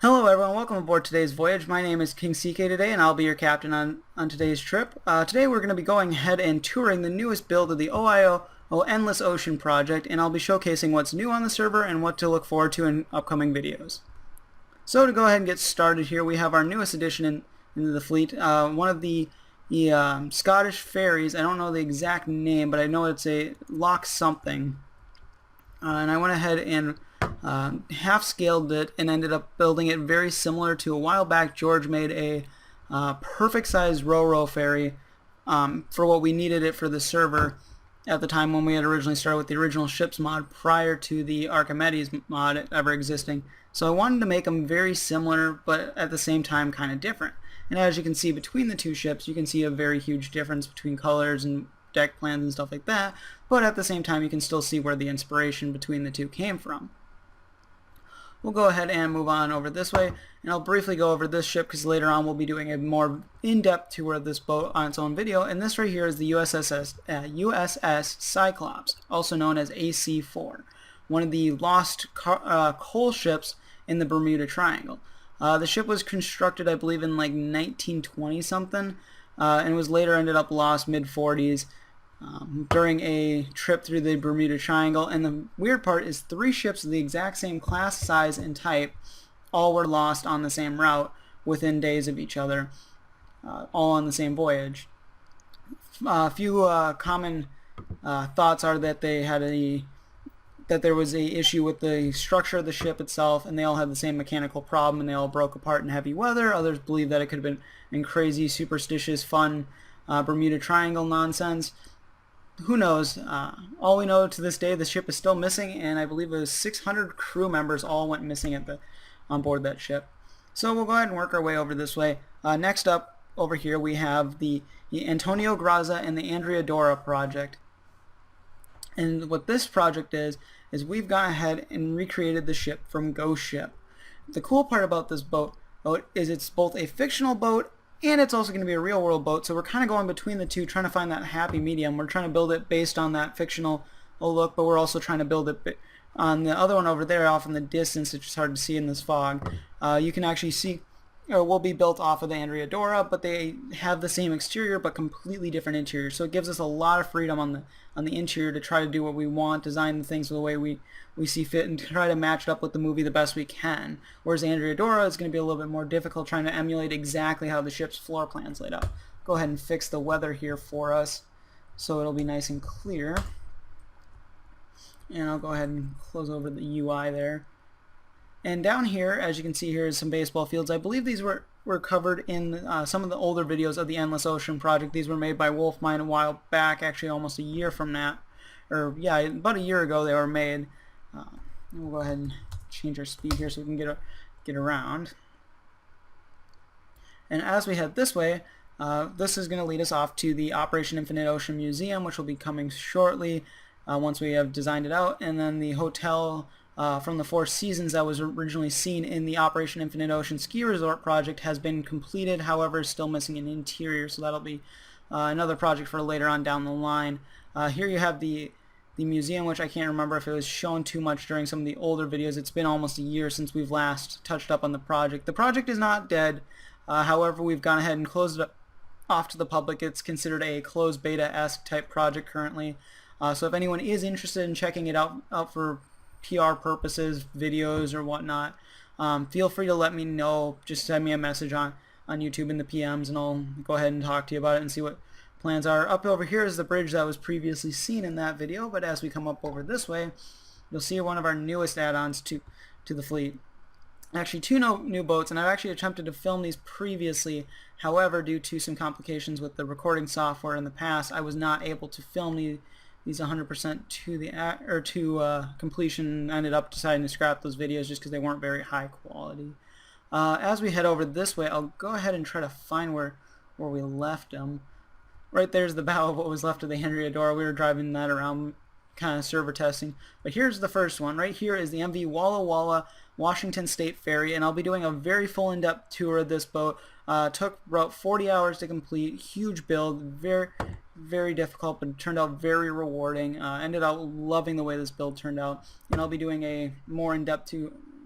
Hello everyone, welcome aboard today's voyage. My name is Kingck today and I'll be your captain on today's trip. Today we're going to be going ahead and touring the newest build of the OIO Endless Ocean project, and I'll be showcasing what's new on the server and what to look forward to in upcoming videos. So to go ahead and get started here, we have our newest addition into the fleet, one of the Scottish ferries. I don't know the exact name, but I know it's a Loch something. And I went ahead and half-scaled it and ended up building it very similar to a while back. George made a perfect-sized Ro-Ro ferry for what we needed it for the server at the time when we had originally started with the original ships mod prior to the Archimedes mod ever existing. So I wanted to make them very similar, but at the same time kind of different. And as you can see between the two ships, you can see a very huge difference between colors and deck plans and stuff like that, but at the same time you can still see where the inspiration between the two came from. We'll go ahead and move on over this way, and I'll briefly go over this ship because later on we'll be doing a more in-depth tour of this boat on its own video. And this right here is the USS Cyclops, also known as AC-4, one of the lost coal ships in the Bermuda Triangle. The ship was constructed, I believe, in like 1920 something, and was later ended up lost mid-40s. During a trip through the Bermuda Triangle. And the weird part is 3 ships of the exact same class, size, and type all were lost on the same route within days of each other, all on the same voyage. A few common thoughts are that they had that there was a issue with the structure of the ship itself, and they all had the same mechanical problem, and they all broke apart in heavy weather. Others believe that it could have been in crazy, superstitious, fun Bermuda Triangle nonsense. Who knows? All we know to this day, the ship is still missing, and I believe it was 600 crew members all went missing on board that ship. So we'll go ahead and work our way over this way. Next up over here we have the Antonio Graza and the Andrea Dora project. And what this project is we've gone ahead and recreated the ship from Ghost Ship. The cool part about this boat is it's both a fictional boat and it's also going to be a real-world boat, so we're kind of going between the two, trying to find that happy medium. We're trying to build it based on that fictional look, but we're also trying to build it on the other one over there off in the distance. It's just hard to see in this fog. You can actually see it will be built off of the Andrea Dora, but they have the same exterior but completely different interior. So it gives us a lot of freedom on the interior to try to do what we want, design the things the way we see fit, and try to match it up with the movie the best we can. Whereas Andrea Dora is going to be a little bit more difficult, trying to emulate exactly how the ship's floor plan's laid out. Go ahead and fix the weather here for us so it'll be nice and clear. And I'll go ahead and close over the UI there. And down here, as you can see here, is some baseball fields. I believe these were covered in some of the older videos of the Endless Ocean project. These were made by Wolfmine a while back, actually almost a year from that. Or yeah, about a year ago they were made. We'll go ahead and change our speed here so we can get around. And as we head this way, this is going to lead us off to the Operation Infinite Ocean Museum, which will be coming shortly once we have designed it out. And then the hotel from the Four Seasons that was originally seen in the Operation Infinite Ocean Ski Resort project has been completed, however is still missing an interior, so that'll be another project for later on down the line. Here you have the museum, which I can't remember if it was shown too much during some of the older videos. It's been almost a year since we've last touched up on the project. The project is not dead, however we've gone ahead and closed it off to the public. It's considered a closed beta-esque type project currently, so if anyone is interested in checking it out for PR purposes, videos or whatnot, feel free to let me know. Just send me a message on YouTube in the PMs and I'll go ahead and talk to you about it and see what plans are. Up over here is the bridge that was previously seen in that video, but as we come up over this way, you'll see one of our newest add-ons to the fleet. Actually, 2 new boats, and I've actually attempted to film these previously. However, due to some complications with the recording software in the past, I was not able to film these 100% to completion. I ended up deciding to scrap those videos just because they weren't very high quality. As we head over this way, I'll go ahead and try to find where we left them. Right there's the bow of what was left of the Andrea Dora. We were driving that around, kind of server testing. But here's the first one. Right here is the MV Walla Walla Washington State Ferry, and I'll be doing a very full in-depth tour of this boat. Took about 40 hours to complete. Huge build, very difficult, but it turned out very rewarding. Ended up loving the way this build turned out, and I'll be doing a more in-depth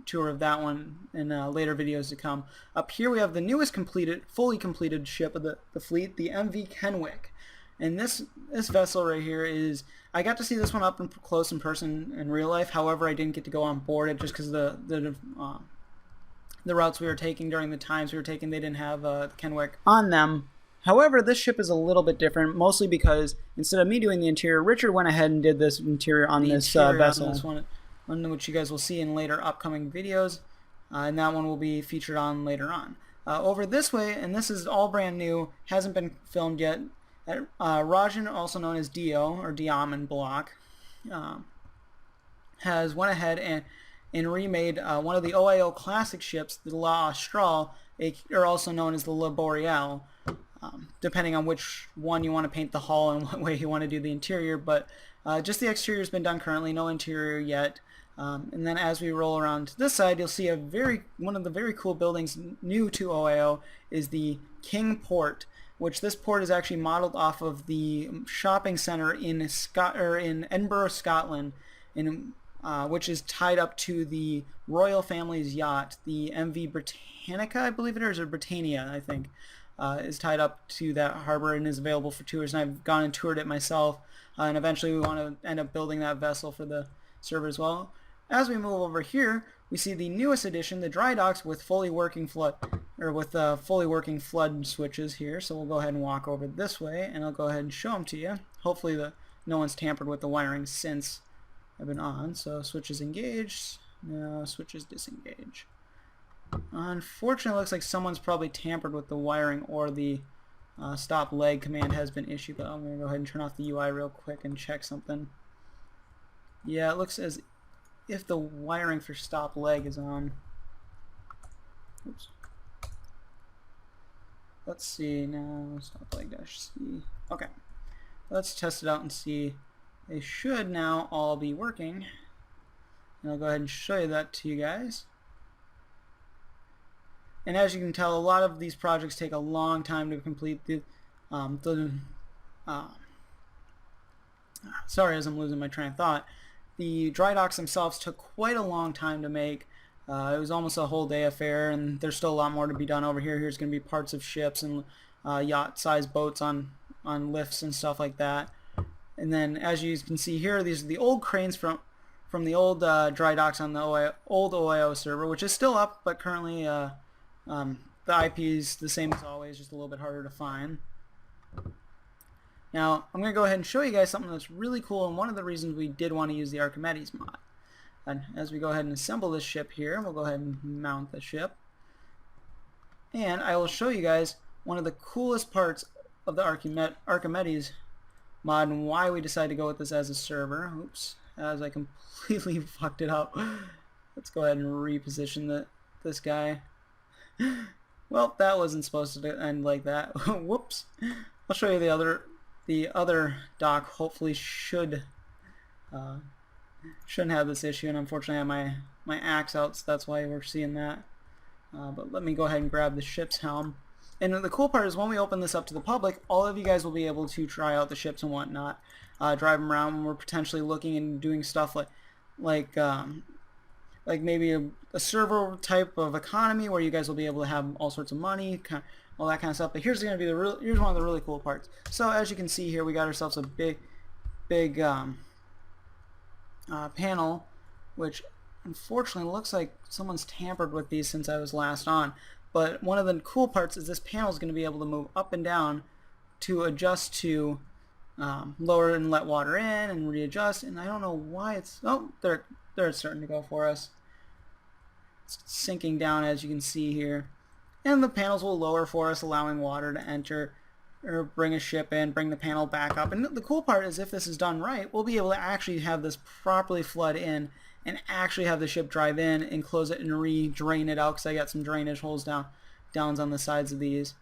tour of that one in later videos to come. Up here we have the newest fully completed ship of the fleet, the MV Kingck. And this vessel right here is, I got to see this one up close in person in real life. However, I didn't get to go on board it just because the routes we were taking during the times we were taking, they didn't have the Kingck on them. However, this ship is a little bit different, mostly because instead of me doing the interior, Richard went ahead and did this interior on this vessel. On this one, which you guys will see in later upcoming videos, and that one will be featured on later on. Over this way, and this is all brand new, hasn't been filmed yet, Rajan, also known as Dio, or Diamond Block, has went ahead and remade one of the OIO classic ships, the La Austral, or also known as the La Boreal, depending on which one you want to paint the hull and what way you want to do the interior, but just the exterior has been done currently, no interior yet. And then as we roll around to this side, you'll see one of the very cool buildings new to OIO is the King Port, which this port is actually modeled off of the shopping center in Edinburgh, Scotland, which is tied up to the royal family's yacht, the MV Britannica, I believe it is, or Britannia, I think. Is tied up to that harbor and is available for tours, and I've gone and toured it myself, and eventually we want to end up building that vessel for the server as well. As we move over here, we see the newest addition, the dry docks with fully working flood switches here. So we'll go ahead and walk over this way, and I'll go ahead and show them to you. Hopefully no one's tampered with the wiring since I've been on. So switches engaged, no, switches disengage. Unfortunately, it looks like someone's probably tampered with the wiring, or the stop leg command has been issued, but I'm going to go ahead and turn off the UI real quick and check something. Yeah, it looks as if the wiring for stop leg is on. Oops. Let's see now, stop leg -C. Okay, let's test it out and see. They should now all be working. And I'll go ahead and show you that to you guys. And as you can tell, a lot of these projects take a long time to complete. Sorry, as I'm losing my train of thought. The dry docks themselves took quite a long time to make. It was almost a whole day affair, and there's still a lot more to be done over here. Here's going to be parts of ships and yacht-sized boats on lifts and stuff like that. And then, as you can see here, these are the old cranes from the old dry docks on the old OIO server, which is still up, but currently the IP is the same as always, just a little bit harder to find. Now, I'm going to go ahead and show you guys something that's really cool, and one of the reasons we did want to use the Archimedes mod. And as we go ahead and assemble this ship here, we'll go ahead and mount the ship. And I will show you guys one of the coolest parts of the Archimedes mod and why we decided to go with this as a server. Oops, as I completely fucked it up. Let's go ahead and reposition this guy. Well, that wasn't supposed to end like that. Whoops. I'll show you the other dock. Hopefully shouldn't have this issue, and unfortunately I have my axe out, so that's why we're seeing that. But let me go ahead and grab the ship's helm. And the cool part is when we open this up to the public, all of you guys will be able to try out the ships and whatnot, drive them around. We're potentially looking and doing stuff like maybe a server type of economy where you guys will be able to have all sorts of money, all that kind of stuff. But here's going to be here's one of the really cool parts. So as you can see here, we got ourselves a big panel, which unfortunately looks like someone's tampered with these since I was last on. But one of the cool parts is this panel is going to be able to move up and down to adjust to lower and let water in and readjust. And I don't know why it's, oh, there it's starting to go for us. It's sinking down, as you can see here. And the panels will lower for us, allowing water to enter or bring a ship in, bring the panel back up. And the cool part is if this is done right, we'll be able to actually have this properly flood in and actually have the ship drive in and close it and re-drain it out, because I got some drainage holes downs on the sides of these.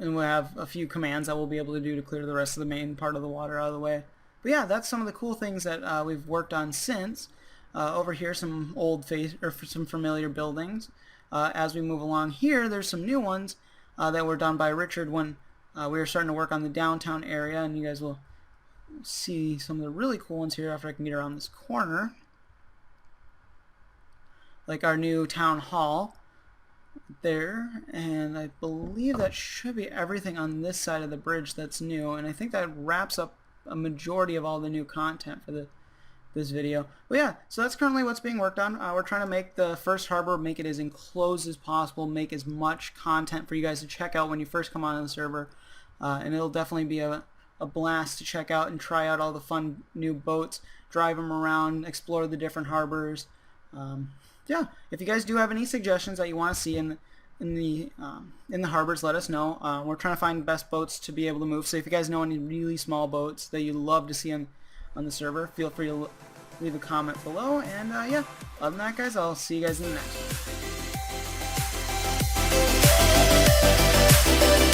And we'll have a few commands that we'll be able to do to clear the rest of the main part of the water out of the way. But yeah, that's some of the cool things that we've worked on since. Over here, some some familiar buildings. As we move along here, there's some new ones that were done by Richard when we were starting to work on the downtown area, and you guys will see some of the really cool ones here after I can get around this corner. like our new town hall there, and I believe that should be everything on this side of the bridge that's new, and I think that wraps up a majority of all the new content for this video. But yeah, so that's currently what's being worked on. We're trying to make the first harbor, make it as enclosed as possible, make as much content for you guys to check out when you first come on the server, and it'll definitely be a blast to check out and try out all the fun new boats, drive them around, explore the different harbors. Yeah, if you guys do have any suggestions that you want to see in the harbors, let us know. We're trying to find the best boats to be able to move. So if you guys know any really small boats that you'd love to see on the server, feel free to leave a comment below. And yeah, other than that, guys, I'll see you guys in the next one.